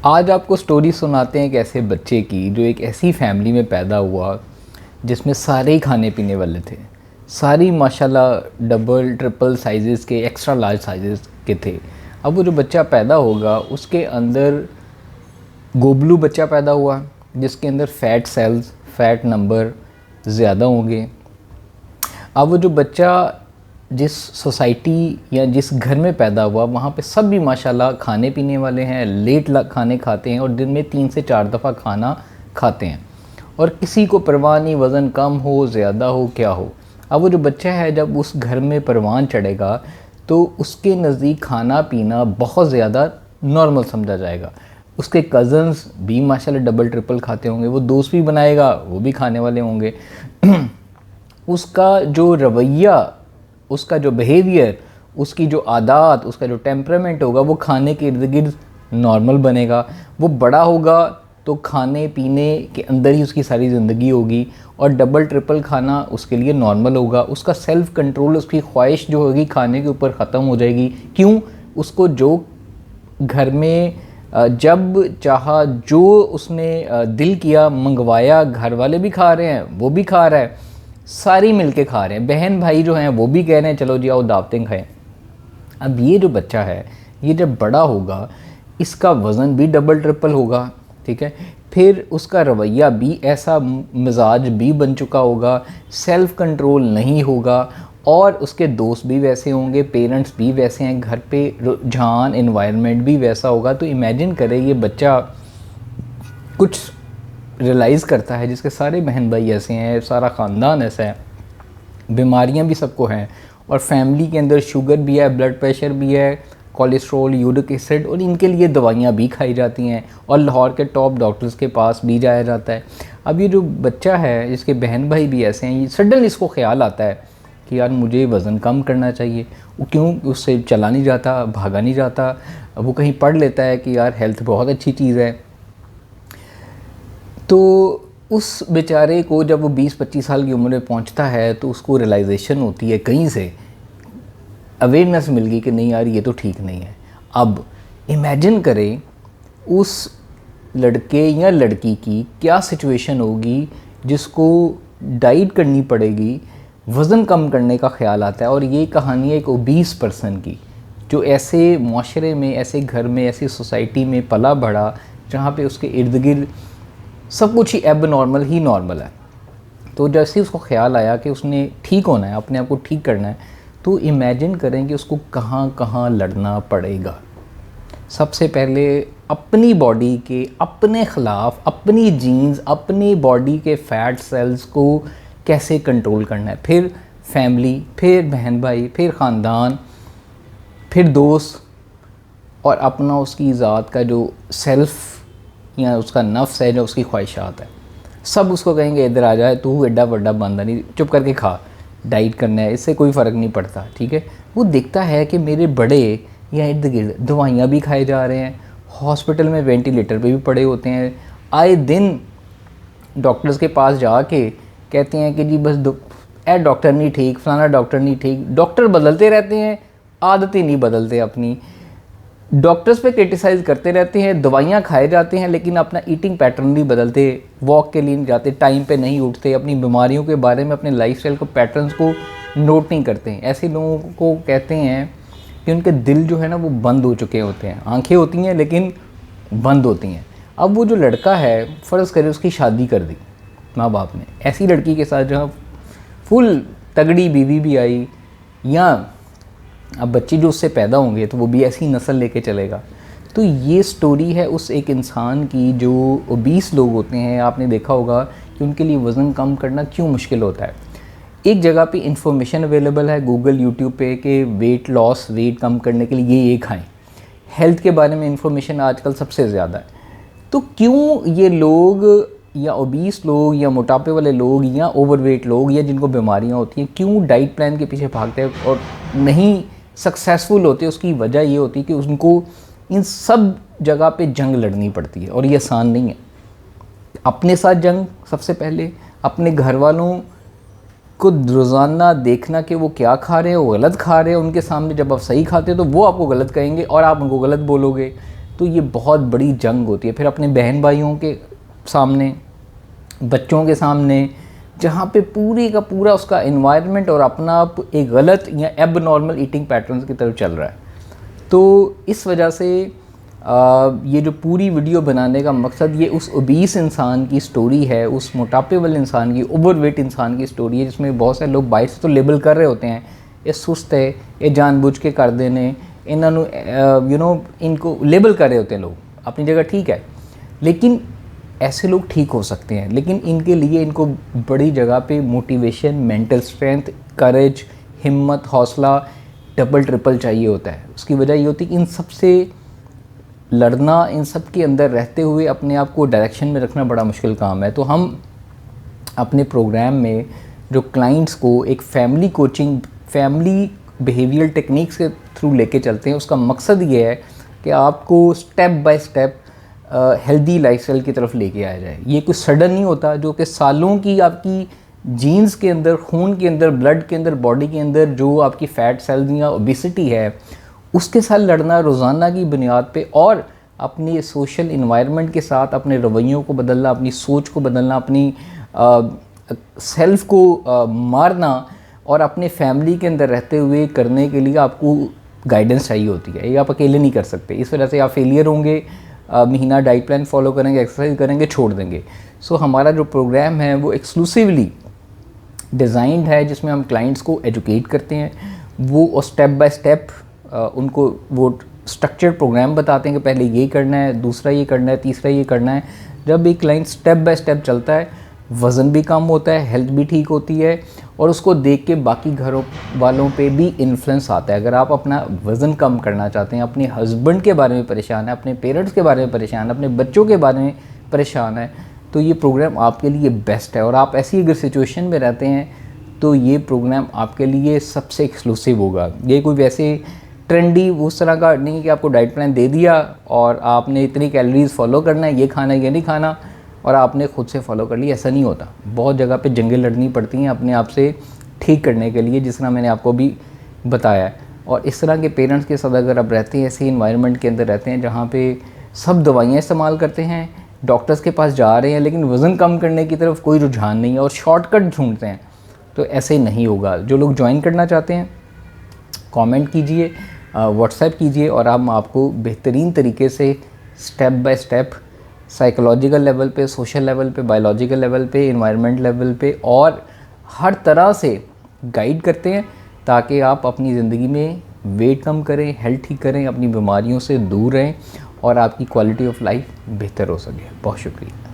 आज आपको स्टोरी सुनाते हैं एक ऐसे बच्चे की जो एक ऐसी फैमिली में पैदा हुआ जिसमें सारे ही खाने पीने वाले थे। सारी माशाल्लाह डबल ट्रिपल साइज़ेस के, एक्स्ट्रा लार्ज साइज़ेस के थे। अब वो जो बच्चा पैदा होगा उसके अंदर गोबलू बच्चा पैदा हुआ जिसके अंदर फ़ैट सेल्स, फ़ैट नंबर ज़्यादा होंगे। अब वो जो बच्चा जिस सोसाइटी या जिस घर में पैदा हुआ वहाँ पे सब भी माशाल्लाह खाने पीने वाले हैं, लेट खाने खाते हैं और दिन में 3 से 4 दफ़ा खाना खाते हैं और किसी को परवाह नहीं, वज़न कम हो, ज़्यादा हो, क्या हो। अब वो जो बच्चा है जब उस घर में परवान चढ़ेगा तो उसके नज़दीक खाना पीना बहुत ज़्यादा नॉर्मल समझा जाएगा। उसके कज़न्स भी माशाल्लाह डबल ट्रिपल खाते होंगे, वो दोस्त भी बनाएगा, वो भी खाने वाले होंगे। उसका जो रवैया, उसका जो बिहेवियर, उसकी जो आदत, उसका जो टेम्परामेंट होगा वो खाने के इर्द गिर्द नॉर्मल बनेगा। वो बड़ा होगा तो खाने पीने के अंदर ही उसकी सारी ज़िंदगी होगी और डबल ट्रिपल खाना उसके लिए नॉर्मल होगा। उसका सेल्फ़ कंट्रोल, उसकी ख्वाहिश जो होगी खाने के ऊपर ख़त्म हो जाएगी। क्यों? उसको जो घर में जब चाहा, जो उसने दिल किया मंगवाया, घर वाले भी खा रहे हैं, वो भी खा रहा है, सारी मिलके खा रहे हैं। बहन भाई जो हैं वो भी कह रहे हैं चलो जी आओ दावतें खाएं। अब ये जो बच्चा है ये जब बड़ा होगा इसका वज़न भी डबल ट्रिपल होगा, ठीक है। फिर उसका रवैया भी ऐसा, मिजाज भी बन चुका होगा, सेल्फ़ कंट्रोल नहीं होगा और उसके दोस्त भी वैसे होंगे, पेरेंट्स भी वैसे हैं, घर पे रुझान, एनवायरनमेंट भी वैसा होगा। तो इमेजिन करें ये बच्चा कुछ रियलाइज़ करता है जिसके सारे बहन भाई ऐसे हैं, सारा ख़ानदान ऐसा है, बीमारियां भी सबको हैं और फैमिली के अंदर शुगर भी है, ब्लड प्रेशर भी है, कोलेस्ट्रॉल, यूरिक एसिड, और इनके लिए दवाइयां भी खाई जाती हैं और लाहौर के टॉप डॉक्टर्स के पास भी जाया जाता है। अब ये जो बच्चा है जिसके बहन भाई भी ऐसे हैं, ये सडन इसको ख्याल आता है कि यार मुझे वज़न कम करना चाहिए। वो क्यों? उससे चला नहीं जाता, भागा नहीं जाता। वो कहीं पढ़ लेता है कि यार हेल्थ बहुत अच्छी चीज़ है। तो उस बेचारे को जब वो 20-25 साल की उम्र में पहुंचता है तो उसको रियलाइजेशन होती है, कहीं से अवेयरनेस मिल गई कि नहीं यार ये तो ठीक नहीं है। अब इमेजिन करें उस लड़के या लड़की की क्या सिचुएशन होगी जिसको डाइट करनी पड़ेगी, वज़न कम करने का ख्याल आता है। और ये कहानी है एक ओबीस पर्सन की जो ऐसे माशरे में, ऐसे घर में, ऐसी सोसाइटी में पला बढ़ा जहाँ पे उसके इर्द गिर्द सब कुछ ही एब नॉर्मल ही नॉर्मल है। तो जैसे उसको ख्याल आया कि उसने ठीक होना है, अपने आप को ठीक करना है, तो इमेजिन करें कि उसको कहाँ कहाँ लड़ना पड़ेगा। सबसे पहले अपनी बॉडी के अपने ख़िलाफ़, अपनी जीन्स, अपनी बॉडी के फ़ैट सेल्स को कैसे कंट्रोल करना है, फिर फैमिली, फिर बहन भाई, फिर ख़ानदान, फिर दोस्त और अपना उसकी ज़ात का जो सेल्फ़ या उसका नफ्स है, जो उसकी ख्वाहिशात है, सब उसको कहेंगे इधर आ जाए, तू एड्डा बड्डा बंदा नहीं, चुप करके खा, डाइट करना है, इससे कोई फ़र्क नहीं पड़ता, ठीक है। वो देखता है कि मेरे बड़े या इर्द गिर्द दवाइयाँ भी खाए जा रहे हैं, हॉस्पिटल में वेंटिलेटर पे भी पड़े होते हैं, आए दिन डॉक्टर्स के पास जाके कहते हैं कि जी बस डॉक्टर नहीं ठीक, फलाना डॉक्टर नहीं ठीक। डॉक्टर बदलते रहते हैं, आदतें नहीं बदलते अपनी। डॉक्टर्स पे क्रिटिसाइज़ करते रहते हैं, दवाइयाँ खाए जाते हैं लेकिन अपना ईटिंग पैटर्न नहीं बदलते, वॉक के लिए नहीं जाते, टाइम पे नहीं उठते, अपनी बीमारियों के बारे में, अपने लाइफस्टाइल को, पैटर्न्स को नोट नहीं करते हैं। ऐसे लोगों को कहते हैं कि उनके दिल जो है ना वो बंद हो चुके होते हैं, आंखें होती हैं लेकिन बंद होती हैं। अब वो जो लड़का है, फ़र्ज़ करें उसकी शादी कर दी माँ बाप ने, ऐसी लड़की के साथ जहाँ फुल तगड़ी बीवी भी आई, या अब बच्चे जो उससे पैदा होंगे तो वो भी ऐसी नस्ल लेके चलेगा। तो ये स्टोरी है उस एक इंसान की जो ओबीस लोग होते हैं। आपने देखा होगा कि उनके लिए वज़न कम करना क्यों मुश्किल होता है। एक जगह पे इंफॉर्मेशन अवेलेबल है गूगल, यूट्यूब पे कि वेट लॉस, वेट कम करने के लिए ये खाएं। हेल्थ के बारे में इंफॉर्मेशन आजकल सबसे ज़्यादा है। तो क्यों ये लोग या ओबीस लोग या मोटापे वाले लोग या ओवरवेट लोग या जिनको बीमारियां होती हैं, क्यों डाइट प्लान के पीछे भागते हैं और नहीं सक्सेसफुल होते? उसकी वजह ये होती है कि उनको इन सब जगह पे जंग लड़नी पड़ती है और ये आसान नहीं है। अपने साथ जंग, सबसे पहले अपने घर वालों को रोज़ाना देखना कि वो क्या खा रहे हैं, वो गलत खा रहे हैं, उनके सामने जब आप सही खाते हो तो वो आपको गलत कहेंगे और आप उनको गलत बोलोगे। तो ये बहुत बड़ी जंग होती है। फिर अपने बहन भाइयों के सामने, बच्चों के सामने, जहाँ पे पूरे का पूरा उसका इन्वायरमेंट और अपना आप एक गलत या एब नॉर्मल ईटिंग पैटर्न्स की तरफ चल रहा है। तो इस वजह से ये जो पूरी वीडियो बनाने का मकसद, ये उस ओबीस इंसान की स्टोरी है, उस मोटापे वाले इंसान की, ओवरवेट इंसान की स्टोरी है, जिसमें बहुत सारे लोग बाहर से तो लेबल कर रहे होते हैं ये सुस्त है, ये जानबूझ के कर देने, इन्होंने इनको लेबल कर रहे होते हैं लोग। अपनी जगह ठीक है, लेकिन ऐसे लोग ठीक हो सकते हैं, लेकिन इनके लिए इनको बड़ी जगह पे मोटिवेशन, मेंटल स्ट्रेंथ, करेज, हिम्मत, हौसला डबल ट्रिपल चाहिए होता है। उसकी वजह ये होती है कि इन सब से लड़ना, इन सब के अंदर रहते हुए अपने आप को डायरेक्शन में रखना बड़ा मुश्किल काम है। तो हम अपने प्रोग्राम में जो क्लाइंट्स को एक family coaching, family behavioural techniques के थ्रू लेके चलते हैं, उसका मकसद ये है कि आपको step by step healthy lifestyle की तरफ लेके आया जाए। ये कुछ सडन नहीं होता, जो कि सालों की आपकी जीन्स के अंदर, खून के अंदर, ब्लड के अंदर, बॉडी के अंदर जो आपकी फ़ैट सेल्स या ओबेसिटी है, उसके साथ लड़ना रोज़ाना की बुनियाद पे, और अपनी सोशल इन्वायरमेंट के साथ अपने रवैयों को बदलना, अपनी सोच को बदलना, अपनी सेल्फ़ को मारना, और अपने फैमिली के अंदर रहते हुए करने के लिए आपको गाइडेंस चाहिए होती है। ये आप अकेले नहीं कर सकते। इस वजह से आप फेलियर होंगे, महीना डाइट प्लान फॉलो करेंगे, एक्सरसाइज करेंगे, छोड़ देंगे। सो हमारा जो प्रोग्राम है वो एक्सक्लूसिवली डिज़ाइंड है, जिसमें हम क्लाइंट्स को एजुकेट करते हैं। वो स्टेप बाय स्टेप उनको वो स्ट्रक्चर्ड प्रोग्राम बताते हैं कि पहले ये करना है, दूसरा ये करना है, तीसरा ये करना है। जब एक क्लाइंट स्टेप बाय स्टेप चलता है, वज़न भी कम होता है, हेल्थ भी ठीक होती है, और उसको देख के बाकी घरों वालों पे भी इन्फ्लुएंस आता है। अगर आप अपना वज़न कम करना चाहते हैं, अपने हस्बैंड के बारे में परेशान है, अपने पेरेंट्स के बारे में परेशान है, अपने बच्चों के बारे में परेशान है, तो ये प्रोग्राम आपके लिए बेस्ट है। और आप ऐसी अगर सिचुएशन में रहते हैं तो ये प्रोग्राम आपके लिए सबसे एक्सक्लूसिव होगा। ये कोई वैसे ट्रेंडी उस तरह का नहीं कि आपको डाइट प्लान दे दिया और आपने इतनी कैलोरीज फॉलो करना है, ये खाना है, ये नहीं खाना, और आपने खुद से फॉलो कर लिया। ऐसा नहीं होता। बहुत जगह पे जंगें लड़नी पड़ती हैं अपने आप से ठीक करने के लिए, जिस तरह मैंने आपको भी बताया है। और इस तरह के पेरेंट्स के साथ अगर आप रहते हैं, ऐसे इन्वायरमेंट के अंदर रहते हैं जहाँ पे सब दवाइयाँ इस्तेमाल करते हैं, डॉक्टर्स के पास जा रहे हैं, लेकिन वज़न कम करने की तरफ कोई रुझान नहीं है और शॉर्टकट ढूंढते हैं, तो ऐसे नहीं होगा। जो लोग ज्वाइन करना चाहते हैं, कमेंट कीजिए, व्हाट्सएप कीजिए, और हम आपको बेहतरीन तरीके से step by step psychological level पे, सोशल लेवल पे, बायोलॉजिकल लेवल पे, एनवायरनमेंट लेवल पे, और हर तरह से गाइड करते हैं ताकि आप अपनी ज़िंदगी में वेट कम करें, हेल्थ ठीक करें, अपनी बीमारियों से दूर रहें और आपकी क्वालिटी ऑफ लाइफ बेहतर हो सके। बहुत शुक्रिया।